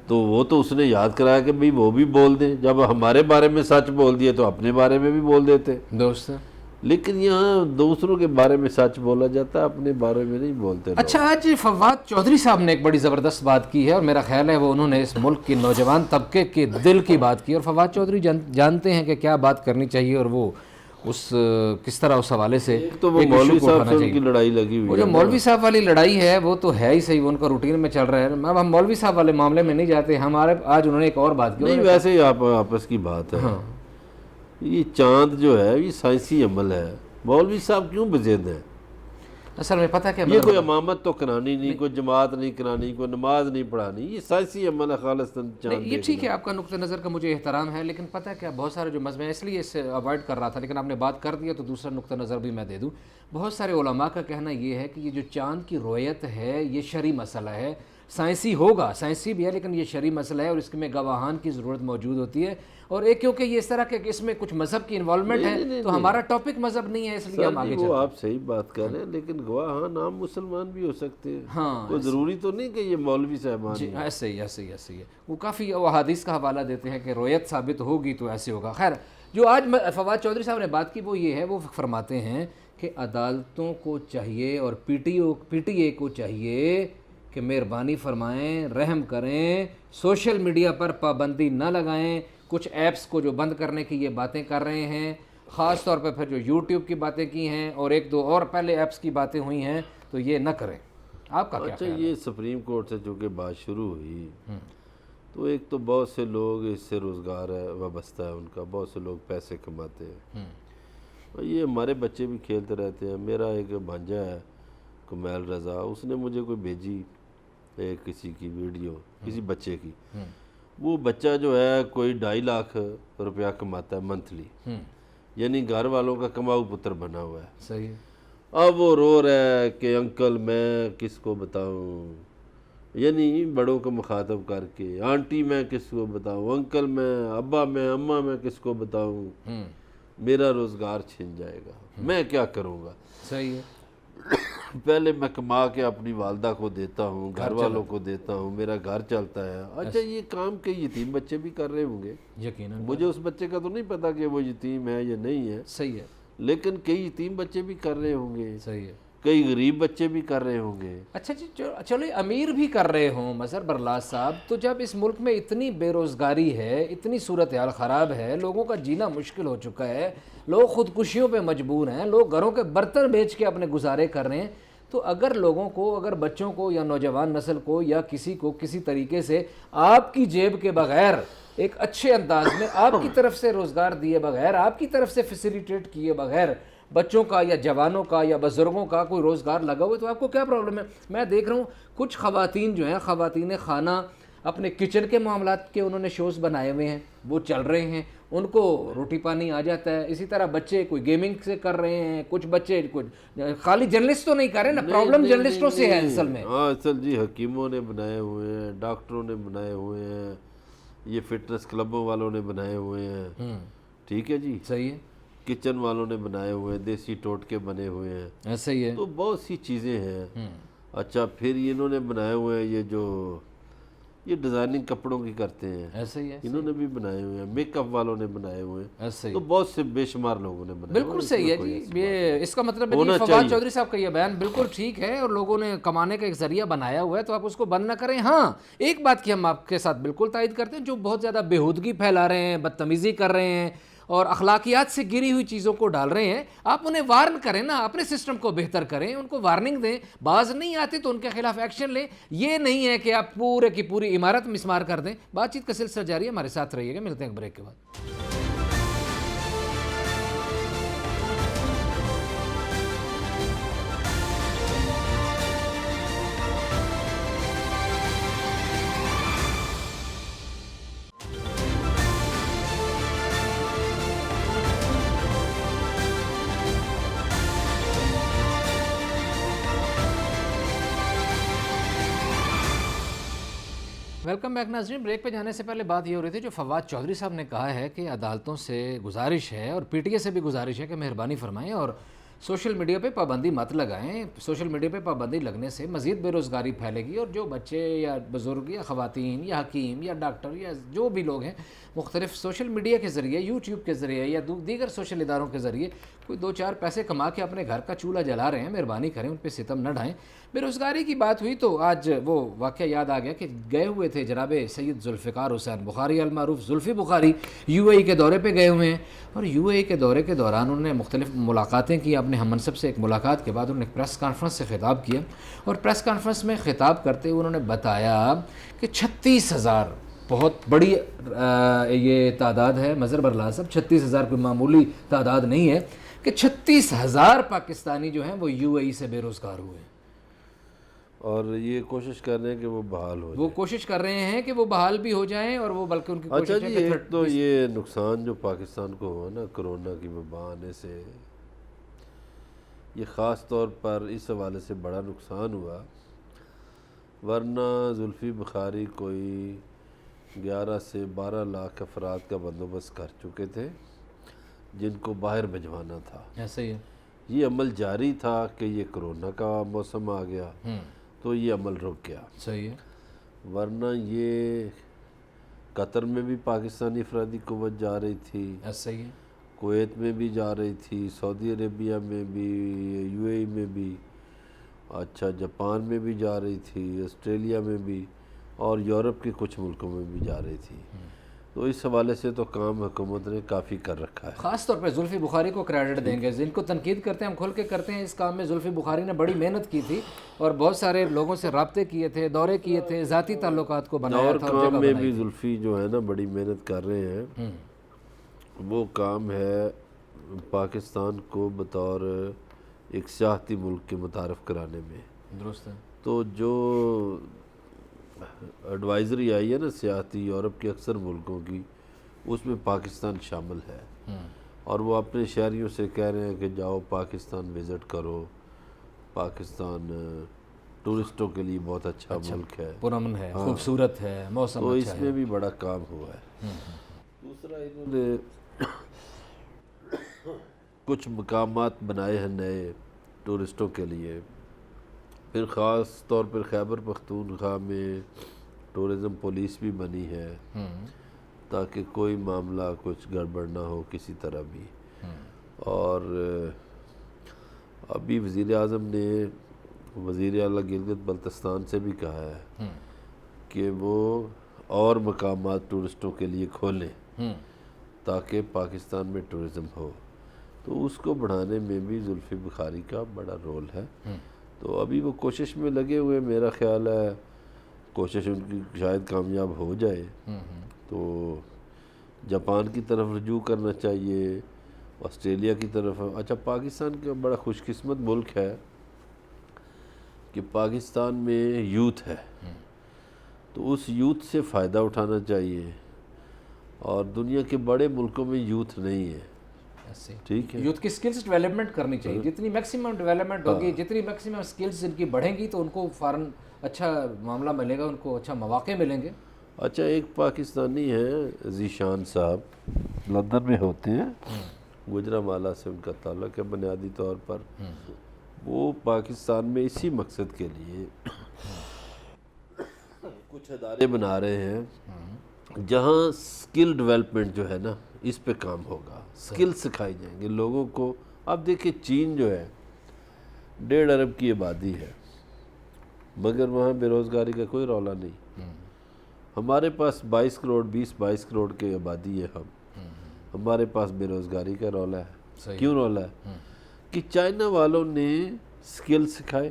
تو وہ تو اس نے یاد کرایا کہ بھئی وہ بھی بول دیں. جب ہمارے بارے میں سچ بول دیے تو اپنے بارے میں بھی بول دیتے دوست. لیکن یہاں دوسروں کے بارے میں سچ بولا جاتا ہے، اپنے بارے میں نہیں بولتے. اچھا آج فواد چودھری صاحب نے ایک بڑی زبردست بات کی ہے، اور میرا خیال ہے وہ انہوں نے اس ملک کی نوجوان طبقے کے دل کی بات کی. اور فواد چودھری جانتے ہیں کہ کیا بات کرنی چاہیے، اور وہ کس طرح اس حوالے سے تو وہ مولوی صاحب سے ان کی لڑائی لگی ہوئی ہے. وہ جو مولوی صاحب والی لڑائی ہے وہ تو ہے ہی صحیح، وہ ان کا روٹین میں چل رہا ہے. اب ہم مولوی صاحب والے معاملے میں نہیں جاتے. ہمارے آج انہوں نے ایک اور بات کی. نہیں ویسے ہی آپس کی بات ہے. یہ چاند جو ہے یہ سائنسی عمل ہے. مولوی صاحب کیوں بزید ہیں؟ اصل میں پتہ کیا، یہ کوئی امامت تو کرانی نہیں، کوئی جماعت نہیں کرانی، کوئی نماز نہیں پڑھانی، یہ سائنسی عمل ہے خالصتاً چاند. یہ ٹھیک ہے، آپ کا نقطہ نظر کا مجھے احترام ہے، لیکن پتہ کیا بہت سارے جو میں اس لیے اس سے اوائڈ کر رہا تھا، لیکن آپ نے بات کر دیا تو دوسرا نقطہ نظر بھی میں دے دوں. بہت سارے علماء کا کہنا یہ ہے کہ یہ جو چاند کی رویت ہے یہ شرعی مسئلہ ہے. سائنسی ہوگا، سائنسی بھی ہے، لیکن یہ شرعی مسئلہ ہے اور اس میں گواہان کی ضرورت موجود ہوتی ہے. اور ایک کیونکہ یہ اس طرح کہ اس میں کچھ مذہب کی انوالومنٹ ہے تو ہمارا ٹاپک مذہب نہیں ہے، اس لیے ہم آگے چلتے ہیں. وہ آپ صحیح بات کر رہے ہیں، لیکن گواہان عام مسلمان بھی ہو سکتے ہیں. ہاں وہ ضروری تو نہیں کہ یہ مولوی صاحبان. جی ایسے ہی ہے. وہ کافی احادیث کا حوالہ دیتے ہیں کہ رویت ثابت ہوگی تو ایسے ہوگا. خیر جو آج فواد چودھری صاحب نے بات کی وہ یہ ہے، وہ فرماتے ہیں کہ عدالتوں کو چاہیے اور پی ٹی اے کو چاہیے کہ مہربانی فرمائیں، رحم کریں، سوشل میڈیا پر پابندی نہ لگائیں. کچھ ایپس کو جو بند کرنے کی یہ باتیں کر رہے ہیں، خاص طور پہ پھر جو یوٹیوب کی باتیں کی ہیں اور ایک دو اور پہلے ایپس کی باتیں ہوئی ہیں، تو یہ نہ کریں. آپ کا کیا اچھا خیال ہے؟ یہ سپریم کورٹ سے چونکہ بات شروع ہوئی تو ایک تو بہت سے لوگ اس سے روزگار ہے وابستہ ہے ان کا، بہت سے لوگ پیسے کماتے ہیں. یہ ہمارے بچے بھی کھیلتے رہتے ہیں. میرا ایک بھانجا ہے کمیل رضا، اس نے مجھے کوئی بھیجی کسی کی ویڈیو، کسی بچے کی. وہ بچہ جو ہے کوئی 2.5 لاکھ روپیہ کماتا ہے منتھلی، یعنی گھر والوں کا کماؤ پتر بنا ہوا ہے. صحیح ہے. اب وہ رو رہا ہے کہ انکل میں کس کو بتاؤں، یعنی بڑوں کو مخاطب کر کے، آنٹی میں کس کو بتاؤں، انکل میں، ابا میں، اماں میں کس کو بتاؤں، میرا روزگار چھن جائے گا، میں کیا کروں گا. صحیح ہے. پہلے میں کما کے اپنی والدہ کو دیتا ہوں، گھر والوں کو دیتا ہوں، میرا گھر چلتا ہے. اچھا یہ کام کئی یتیم بچے بھی کر رہے ہوں گے، یقیناً. مجھے اس بچے کا تو نہیں پتا کہ وہ یتیم ہے یا نہیں ہے، صحیح ہے. لیکن کئی یتیم بچے بھی کر رہے ہوں گے، صحیح ہے. کئی غریب بچے بھی کر رہے ہوں گے. اچھا جی چلو امیر بھی کر رہے ہوں مظہر برلاس صاحب، تو جب اس ملک میں اتنی بے روزگاری ہے، اتنی صورتحال خراب ہے، لوگوں کا جینا مشکل ہو چکا ہے، لوگ خودکشیوں پہ مجبور ہیں، لوگ گھروں کے برتن بیچ کے اپنے گزارے کر رہے ہیں، تو اگر لوگوں کو، اگر بچوں کو یا نوجوان نسل کو یا کسی کو کسی طریقے سے آپ کی جیب کے بغیر ایک اچھے انداز میں آپ کی طرف سے روزگار دیے بغیر، آپ کی طرف سے فیسیلیٹیٹ کیے بغیر بچوں کا یا جوانوں کا یا بزرگوں کا کوئی روزگار لگا ہوا ہے، تو آپ کو کیا پرابلم ہے؟ میں دیکھ رہا ہوں کچھ خواتین جو ہیں، خواتین خانہ، اپنے کچن کے معاملات کے انہوں نے شوز بنائے ہوئے ہیں، وہ چل رہے ہیں، ان کو روٹی پانی آ جاتا ہے. اسی طرح بچے کوئی گیمنگ سے کر رہے ہیں، کچھ بچے کچھ خالی جرنلسٹ تو نہیں کر رہے نا، پرابلم جرنلسٹوں سے ہے اصل میں. ہاں اصل جی حکیموں نے بنائے ہوئے ہیں، ڈاکٹروں نے بنائے ہوئے ہیں، یہ فٹنس کلبوں والوں نے بنائے ہوئے ہیں، ٹھیک ہے جی، صحیح ہے. کچن والوں نے بنائے ہوئے ہیں، دیسی ٹوٹکے بنے ہوئے ہیں، ایسا ہی ہے. تو بہت سی چیزیں ہیں. اچھا پھر انہوں نے بنائے ہوئے ہیں یہ ڈیزائننگ کپڑوں کی کرتے ہیں، ایسا ہی ہے. انہوں نے بھی بنائے ہوئے ہیں، میک اپ والوں نے بنائے ہوئے ہیں، ایسا ہی. تو بہت سے بے شمار لوگوں نے بنائے. بالکل صحیح ہے جی. یہ اس کا مطلب ہے کہ فواد چودھری صاحب کا یہ بیان بالکل ٹھیک ہے، اور لوگوں نے کمانے کا ایک ذریعہ بنایا ہوا ہے، تو آپ اس کو بند نہ کریں. ہاں ایک بات کی ہم آپ کے ساتھ بالکل تائید کرتے ہیں، جو بہت زیادہ بےہودگی پھیلا رہے ہیں، بدتمیزی کر رہے ہیں اور اخلاقیات سے گری ہوئی چیزوں کو ڈال رہے ہیں، آپ انہیں وارن کریں نا، اپنے سسٹم کو بہتر کریں، ان کو وارننگ دیں. باز نہیں آتے تو ان کے خلاف ایکشن لیں. یہ نہیں ہے کہ آپ پورے کی پوری عمارت مسمار کر دیں. بات چیت کا سلسلہ جاری ہے، ہمارے ساتھ رہیے گا. ملتے ہیں ایک بریک کے بعد. ویلکم بیک ناظرین. بریک پہ جانے سے پہلے بات یہ ہو رہی تھی جو فواد چودھری صاحب نے کہا ہے کہ عدالتوں سے گزارش ہے اور پی ٹی اے سے بھی گزارش ہے کہ مہربانی فرمائیں اور سوشل میڈیا پہ پابندی مت لگائیں. سوشل میڈیا پہ پابندی لگنے سے مزید بے روزگاری پھیلے گی، اور جو بچے یا بزرگ یا خواتین یا حکیم یا ڈاکٹر یا جو بھی لوگ ہیں مختلف سوشل میڈیا کے ذریعے، یوٹیوب کے ذریعے یا دیگر سوشل اداروں کے ذریعے کوئی 2-4 پیسے کما کے اپنے گھر کا چولہا جلا رہے ہیں، مہربانی کریں ان پہ ستم نہ ڈھائیں. بے روزگاری کی بات ہوئی تو آج وہ واقعہ یاد آ گیا کہ گئے ہوئے تھے جناب سید ذوالفقار حسین بخاری المعروف زلفی بخاری، یو اے ای کے دورے پہ گئے ہوئے ہیں، اور یو اے ای کے دورے کے دوران انہوں نے مختلف ملاقاتیں کی. اپنے ہم منصب سے ایک ملاقات کے بعد انہوں نے پریس کانفرنس سے خطاب کیا، اور پریس کانفرنس میں خطاب کرتے ہوئے انہوں نے بتایا کہ 36,000 بہت بڑی یہ تعداد ہے مظہر برلاس صاحب، 36,000 کوئی معمولی تعداد نہیں ہے، کہ 36,000 پاکستانی جو ہیں وہ یو اے ای سے بے روزگار ہوئے ہیں، اور یہ کوشش کر رہے ہیں کہ وہ بحال ہو جائیں. وہ کوشش کر رہے ہیں کہ وہ بحال بھی ہو جائیں، اور وہ بلکہ ان کی کوشش اچھا جی ایک تو یہ نقصان جو پاکستان کو ہوا نا کرونا کی وبا آنے سے، یہ خاص طور پر اس حوالے سے بڑا نقصان ہوا، ورنہ زلفی بخاری کوئی 11 سے 12 لاکھ افراد کا بندوبست کر چکے تھے جن کو باہر بھجوانا تھا. ایسا ہی ہے. یہ عمل جاری تھا کہ یہ کرونا کا موسم آ گیا تو یہ عمل رک گیا. صحیح ہے. ورنہ یہ قطر میں بھی پاکستانی افرادی قوت جا رہی تھی، ایسا ہی ہے. کویت میں بھی جا رہی تھی، سعودی عربیہ میں بھی، یو اے ای میں بھی، اچھا جاپان میں بھی جا رہی تھی، آسٹریلیا میں بھی، اور یورپ کے کچھ ملکوں میں بھی جا رہی تھی. تو اس حوالے سے تو کام حکومت نے کافی کر رکھا ہے. خاص طور پہ زلفی بخاری کو کریڈٹ دیں گے، جن کو تنقید کرتے ہیں ہم کھل کے کرتے ہیں. اس کام میں زلفی بخاری نے بڑی محنت کی تھی اور بہت سارے لوگوں سے رابطے کیے تھے، دورے کیے تھے، ذاتی تعلقات کو بنایا اور تھا. کام میں بھی زلفی جو ہے نا بڑی محنت کر رہے ہیں. وہ کام ہے پاکستان کو بطور ایک سیاحتی ملک کے متعارف کرانے میں. درست ہے. تو جو ایڈوائزری آئی ہے نا سیاحتی یورپ کے اکثر ملکوں کی، اس میں پاکستان شامل ہے، اور وہ اپنے شہریوں سے کہہ رہے ہیں کہ جاؤ پاکستان وزٹ کرو، پاکستان ٹورسٹوں کے لیے بہت اچھا ملک ہے، پرامن ہے، خوبصورت ہے، موسم تو اچھا اس ہے۔ میں بھی بڑا کام ہوا ہے۔ دوسرا انہوں نے کچھ مقامات بنائے ہیں نئے ٹورسٹوں کے لیے، پھر خاص طور پر خیبر پختونخوا میں ٹورزم پولیس بھی بنی ہے تاکہ کوئی معاملہ کچھ گڑبڑ نہ ہو کسی طرح بھی۔ اور ابھی وزیر اعظم نے وزیر اعلیٰ گلگت بلتستان سے بھی کہا ہے کہ وہ اور مقامات ٹورسٹوں کے لیے کھولیں تاکہ پاکستان میں ٹورزم ہو، تو اس کو بڑھانے میں بھی زلفی بخاری کا بڑا رول ہے۔ تو ابھی وہ کوشش میں لگے ہوئے، میرا خیال ہے کوشش ان کی شاید کامیاب ہو جائے تو جاپان کی طرف رجوع کرنا چاہیے، آسٹریلیا کی طرف۔ اچھا، پاکستان کا بڑا خوش قسمت ملک ہے کہ پاکستان میں یوتھ ہے، تو اس یوتھ سے فائدہ اٹھانا چاہیے، اور دنیا کے بڑے ملکوں میں یوتھ نہیں ہے، ٹھیک ہے۔ یوتھ کی سکلز ڈیولپمنٹ کرنی چاہیے، جتنی میکسیمم ڈیولپمنٹ ہوگی، جتنی میکسیمم سکلز ان کی بڑھیں گی تو ان کو فوراً اچھا معاملہ ملے گا، ان کو اچھا مواقع ملیں گے۔ اچھا، ایک پاکستانی ہیں ذیشان صاحب، لندن میں ہوتے ہیں، گجرانوالہ سے ان کا تعلق ہے بنیادی طور پر۔ وہ پاکستان میں اسی مقصد کے لیے کچھ ادارے بنا رہے ہیں جہاں سکل ڈیولپمنٹ جو ہے نا اس پہ کام ہوگا، سکل سکھائی جائیں گے لوگوں کو۔ اب دیکھیں چین جو ہے 1.5 ارب کی آبادی ہے، مگر وہاں بے روزگاری کا کوئی رولا نہیں۔ ہمارے پاس 22 کروڑ 22 کروڑ کی آبادی ہے، ہمارے پاس بے روزگاری کا رولا ہے۔ کیوں رولا ہے؟ کہ چائنا والوں نے سکل سکھائے،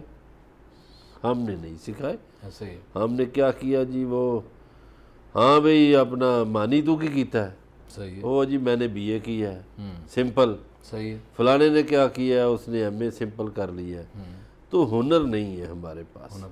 ہم نے نہیں سکھائے۔ ہم نے کیا کیا جی، وہ ہاں بھئی اپنا مانی تو کی کیتا ہے، وہ جی میں نے بی اے کیا ہے سمپل، فلانے نے کیا کیا ہے اس نے ایم اے سمپل کر لیا ہے، تو ہنر نہیں ہے ہمارے پاس۔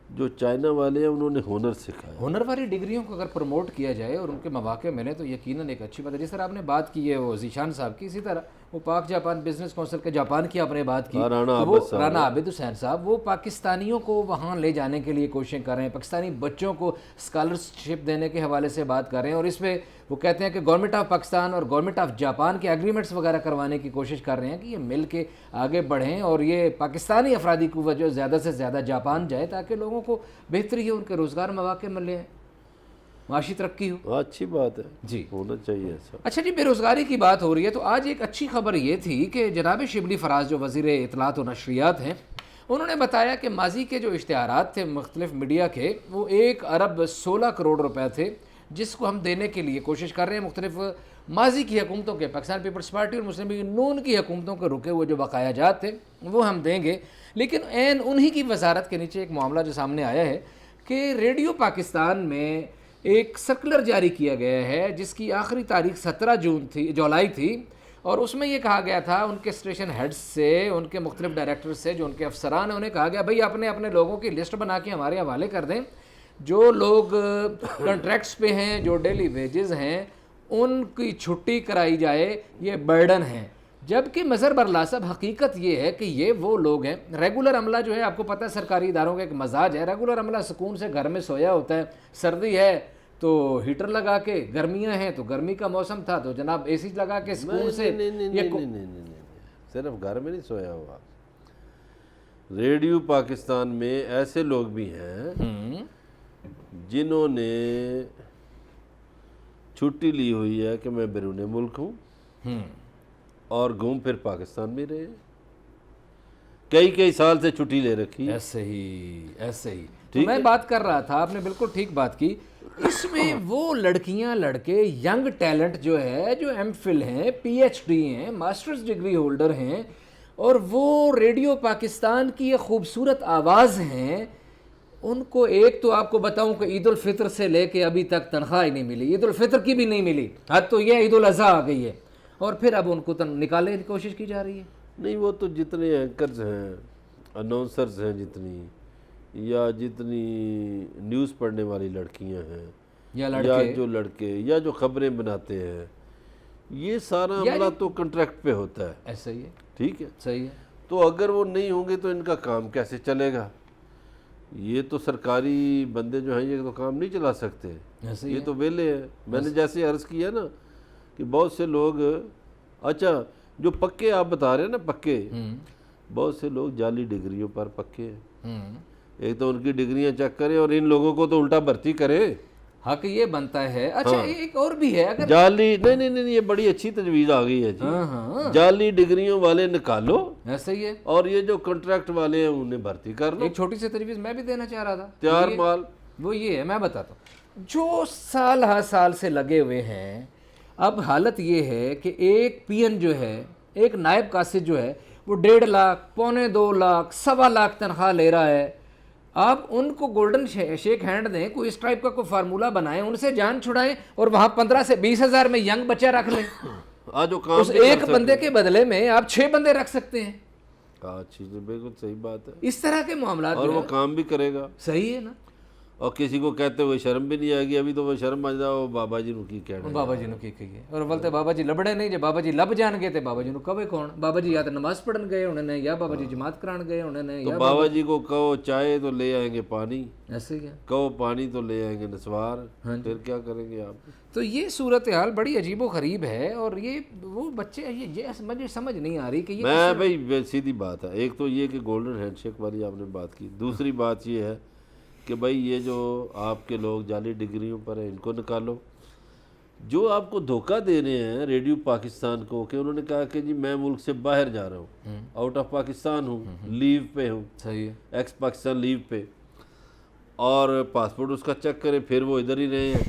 جو چائنا والے ہیں انہوں نے ہنر سکھایا۔ ہنر والی ڈگریوں کو اگر پروموٹ کیا جائے اور ان کے مواقع ملیں تو یقیناً ایک اچھی بات ہے۔ جس طرح آپ نے بات کی ہے وہ ذیشان صاحب کی، اسی طرح وہ پاک جاپان بزنس کونسل کے جاپان کی آپ نے بات کی، وہ رانا عابد حسین صاحب وہ پاکستانیوں کو وہاں لے جانے کے لیے کوششیں کر رہے ہیں، پاکستانی بچوں کو اسکالرشپ دینے کے حوالے سے بات کر رہے ہیں، اور اس پہ وہ کہتے ہیں کہ گورنمنٹ آف پاکستان اور گورنمنٹ آف جاپان کے ایگریمنٹس وغیرہ کروانے کی کوشش کر رہے ہیں کہ یہ مل کے آگے بڑھیں اور یہ پاکستانی افرادی قوت جو زیادہ سے زیادہ جاپان جائے تاکہ لوگوں کو بہتری ہو، ان کے روزگار مواقع ملے، معاشی ترقی ہو۔ اچھی بات ہے جی، ہونا چاہیے ایسا۔ اچھا جی، بے روزگاری کی بات ہو رہی ہے تو آج ایک اچھی خبر یہ تھی کہ جناب شبلی فراز جو وزیر اطلاعات و نشریات ہیں، انہوں نے بتایا کہ ماضی کے جو اشتہارات تھے مختلف میڈیا کے، وہ 1 ارب 16 کروڑ روپے تھے، جس کو ہم دینے کے لیے کوشش کر رہے ہیں۔ مختلف ماضی کی حکومتوں کے، پاکستان پیپلز پارٹی اور مسلم لیگ نون کی حکومتوں کے رکے ہوئے جو بقایا جات تھے وہ ہم دیں گے، لیکن عین انہی کی وزارت کے نیچے ایک معاملہ جو سامنے آیا ہے کہ ریڈیو پاکستان میں ایک سرکولر جاری کیا گیا ہے جس کی آخری تاریخ 17 جولائی تھی، اور اس میں یہ کہا گیا تھا ان کے اسٹیشن ہیڈز سے، ان کے مختلف ڈائریکٹرز سے، جو ان کے افسران ہیں، انہیں کہا گیا بھئی اپنے لوگوں کی لسٹ بنا کے ہمارے حوالے کر دیں، جو لوگ کنٹریکٹس پہ ہیں، جو ڈیلی ویجز ہیں، ان کی چھٹی کرائی جائے، یہ برڈن ہے۔ جبکہ مظہر برلاسب حقیقت یہ ہے کہ یہ وہ لوگ ہیں، ریگولر عملہ جو ہے آپ کو پتہ ہے سرکاری اداروں کا ایک مزاج ہے، ریگولر عملہ سکون سے گھر میں سویا ہوتا ہے، سردی ہے تو ہیٹر لگا کے، گرمیاں ہیں تو گرمی کا موسم تھا تو جناب اے سی لگا کے سکون سے۔ نہیں، صرف گھر میں نہیں سویا ہوا، ریڈیو پاکستان میں ایسے لوگ بھی ہیں جنہوں نے چھٹی لی ہوئی ہے کہ میں بیرون ملک ہوں اور گھوم پھر پاکستان بھی رہے، کئی سال سے چھٹی لے رکھی۔ ایسے ہی تو میں بات کر رہا تھا، آپ نے بالکل ٹھیک بات کی، اس میں وہ لڑکیاں لڑکے ینگ ٹیلنٹ جو ہے، جو ایم فل ہیں، پی ایچ ڈی ہیں، ماسٹرز ڈگری ہولڈر ہیں، اور وہ ریڈیو پاکستان کی یہ خوبصورت آواز ہیں، ان کو ایک تو آپ کو بتاؤں کہ عید الفطر سے لے کے ابھی تک تنخواہ ہی نہیں ملی، عید الفطر کی بھی نہیں ملی، حد تو یہ عید الاضحیٰ آ گئی ہے، اور پھر اب ان کو نکالنے کی کوشش کی جا رہی ہے۔ نہیں، وہ تو جتنے اینکرز ہیں، اناؤنسرز ہیں، جتنی یا جتنی نیوز پڑھنے والی لڑکیاں ہیں یا یا لڑکے جو لڑکے یا جو خبریں بناتے ہیں، یہ سارا عملہ تو کنٹریکٹ پہ ہوتا ہے، ایسا ہی ہے، ٹھیک ہے؟ صحیح ہے. تو اگر وہ نہیں ہوں گے تو ان کا کام کیسے چلے گا؟ یہ تو سرکاری بندے جو ہیں یہ تو کام نہیں چلا سکتے، ایسا ہی یہ ہے. تو ویلے ہیں. میں نے جیسے عرض کیا نا کہ بہت سے لوگ، اچھا جو پکے آپ بتا رہے ہیں نا پکے، بہت سے لوگ جعلی ڈگریوں پر پکے ہیں. ایک تو ان کی ڈگریاں چیک کریں اور ان لوگوں کو تو الٹا بھرتی کرے. حق یہ بنتا ہے. اچھا ایک اور بھی ہے، اگر جعلی نہیں یہ بڑی اچھی تجویز آ گئی ہے جی. ہاں جعلی ڈگریوں والے نکالو ایسا ہی ہے. اور یہ جو کنٹریکٹ والے ہیں انہیں بھرتی کر لو. ایک چھوٹی سی تجویز میں بھی دینا چاہ رہا تھا. تیار مال. وہ یہ ہے، میں بتاتا ہوں. جو سال ہر سال سے لگے ہوئے ہیں، اب حالت یہ ہے کہ ایک پی این جو ہے، ایک نائب قاصد جو ہے، وہ 1.5 لاکھ، 1.25 لاکھ، 1.25 لاکھ تنخواہ لے رہا ہے. آپ ان کو گولڈن شیک ہینڈ دیں، کوئی اس ٹائپ کا کوئی فارمولہ بنائیں، ان سے جان چھڑائیں اور وہاں 15 سے 20 ہزار میں ینگ بچہ رکھ لیں. جو کام اس ایک بندے کے بدلے میں آپ 6 بندے رکھ سکتے ہیں. اچھی بالکل صحیح بات ہے. اس طرح کے معاملات اور وہ کام بھی کرے گا. صحیح ہے نا. اور کسی کو کہتے ہوئے شرم بھی نہیں آئے گی. ابھی تو وہ شرم آ جاؤ بابا جی نو کی کہنا. بابا جی نو کی کہیے. اور بولتے بابا جی لبڑے نہیں، جب بابا جی لب جان گئے تھے بابا جی نو کبے کون. بابا جی یا تو نماز پڑھن گئے انہوں نے، یا بابا جی جماعت کران گئے انہوں نے، تو یا بابا جی کو کہو چائے تو لے آئیں گے پانی، ایسے ہی ہے. کہو پانی تو لے آئیں گے نسوار. پھر کیا کریں گے آپ؟ تو یہ صورتحال بڑی عجیب و غریب ہے. اور یہ وہ بچے یہ مجھے سمجھ نہیں آ رہی کہ یہ میں بھائی سیدھی بات ہے. ایک تو یہ کہ گولڈن ہینڈ شیک والی آپ نے بات کی. دوسری بات یہ ہے کہ بھائی یہ جو آپ کے لوگ جعلی ڈگریوں پر ہیں ان کو نکالو. جو آپ کو دھوکہ دے رہے ہیں ریڈیو پاکستان کو کہ انہوں نے کہا کہ جی میں ملک سے باہر جا رہا ہوں، آؤٹ آف پاکستان ہوں، لیو پہ ہوں، صحیح ہے. ایکس پاکستان لیو پہ، اور پاسپورٹ اس کا چیک کریں پھر وہ ادھر ہی رہے ہیں،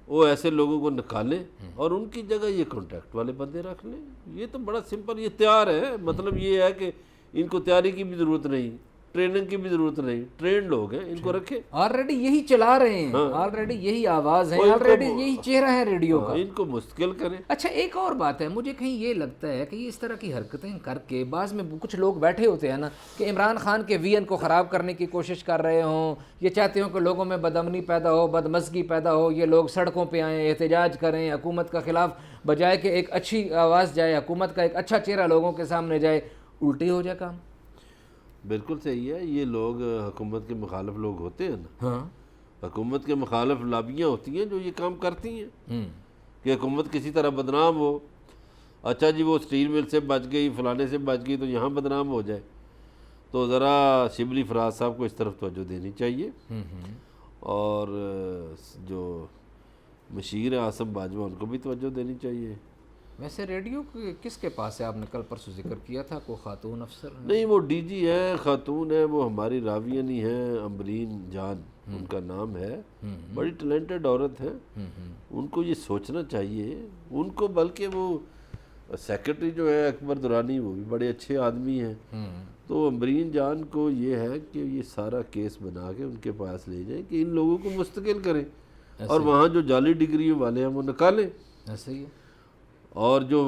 وہ ایسے لوگوں کو نکالیں اور ان کی جگہ یہ کانٹیکٹ والے بندے رکھ لیں. یہ تو بڑا سمپل، یہ تیار ہے. مطلب یہ ہے کہ ان کو تیاری کی بھی ضرورت نہیں، ٹریننگ کی بھی ضرورت نہیں، ٹرینڈ لوگ ہیں، ان کو رکھے. آلریڈی یہی چلا رہے ہیں، آلریڈی یہی آواز ہے، آلریڈی یہی چہرہ ہے ریڈیو کا. ان کو مستقل کریں. اچھا ایک اور بات ہے، مجھے کہیں یہ لگتا ہے کہ اس طرح کی حرکتیں کر کے بعض میں کچھ لوگ بیٹھے ہوتے ہیں نا کہ عمران خان کے وی این کو خراب کرنے کی کوشش کر رہے ہوں، یہ چاہتے ہوں کہ لوگوں میں بدامنی پیدا ہو، بدمزگی پیدا ہو، یہ لوگ سڑکوں پہ آئیں، احتجاج کریں حکومت کا خلاف، بجائے کہ ایک اچھی آواز جائے، حکومت کا ایک اچھا چہرہ لوگوں کے سامنے جائے، الٹی ہو جائے کام. بالکل صحیح ہے. یہ لوگ حکومت کے مخالف لوگ ہوتے ہیں نا، ہاں حکومت کے مخالف لابیاں ہوتی ہیں جو یہ کام کرتی ہیں کہ حکومت کسی طرح بدنام ہو. اچھا جی وہ سٹیل مل سے بچ گئی، فلانے سے بچ گئی، تو یہاں بدنام ہو جائے. تو ذرا شبلی فراز صاحب کو اس طرف توجہ دینی چاہیے. اور جو مشیر عاصم باجوہ ان کو بھی توجہ دینی چاہیے. ویسے ریڈیو کس کے پاس ہے؟ آپ نے کل پرسوں ذکر کیا تھا کوئی خاتون افسر؟ نہیں وہ ڈی جی ہیں، خاتون ہے، وہ ہماری راویہ نہیں ہیں، امبرین جان ان کا نام ہے. بڑی ٹیلنٹڈ عورت ہے. ان کو یہ سوچنا چاہیے ان کو. بلکہ وہ سیکرٹری جو ہے اکبر درانی وہ بھی بڑے اچھے آدمی ہیں. تو امبرین جان کو یہ ہے کہ یہ سارا کیس بنا کے ان کے پاس لے جائیں کہ ان لوگوں کو مستقل کریں اور وہاں جو جعلی ڈگریوں والے ہیں وہ نکالیں. ایسے ہی ہے. اور جو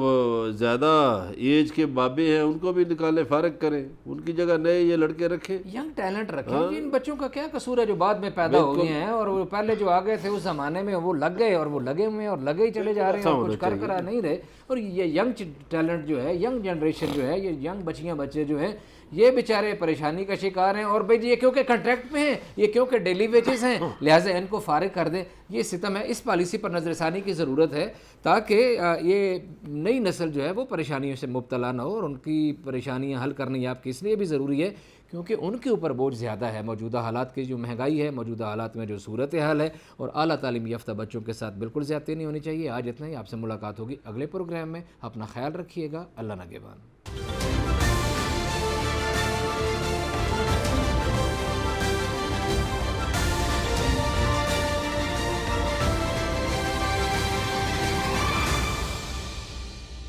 زیادہ ایج کے بابے ہیں ان کو بھی نکالے، فارغ کریں، ان کی جگہ نئے یہ لڑکے رکھیں، ینگ ٹیلنٹ رکھیں. ان بچوں کا کیا قصور ہے جو بعد میں پیدا ہو گئے ہیں اور وہ پہلے جو آگے تھے اس زمانے میں وہ لگ گئے اور وہ لگے ہوئے ہیں اور لگے ہی چلے جا رہے ہیں اور کچھ کر نہیں رہے. اور یہ ینگ ٹیلنٹ جو ہے، ینگ جنریشن جو ہے، یہ ینگ بچیاں بچے جو ہیں یہ بیچارے پریشانی کا شکار ہیں. اور بھائی یہ کیونکہ کنٹریکٹ پہ ہیں، یہ کیونکہ ڈیلی ویجز ہیں، لہٰذا ان کو فارغ کر دیں. یہ ستم ہے. اس پالیسی پر نظر ثانی کی ضرورت ہے تاکہ یہ نئی نسل جو ہے وہ پریشانیوں سے مبتلا نہ ہو. اور ان کی پریشانیاں حل کرنی آپ کی اس لیے بھی ضروری ہے کیونکہ ان کے اوپر بوجھ زیادہ ہے. موجودہ حالات کی جو مہنگائی ہے، موجودہ حالات میں جو صورتحال ہے، اور اعلیٰ تعلیم یافتہ بچوں کے ساتھ بالکل زیادتی نہیں ہونی چاہیے. آج اتنا ہی. آپ سے ملاقات ہوگی اگلے پروگرام میں. اپنا خیال رکھیے گا. اللہ نگہبان.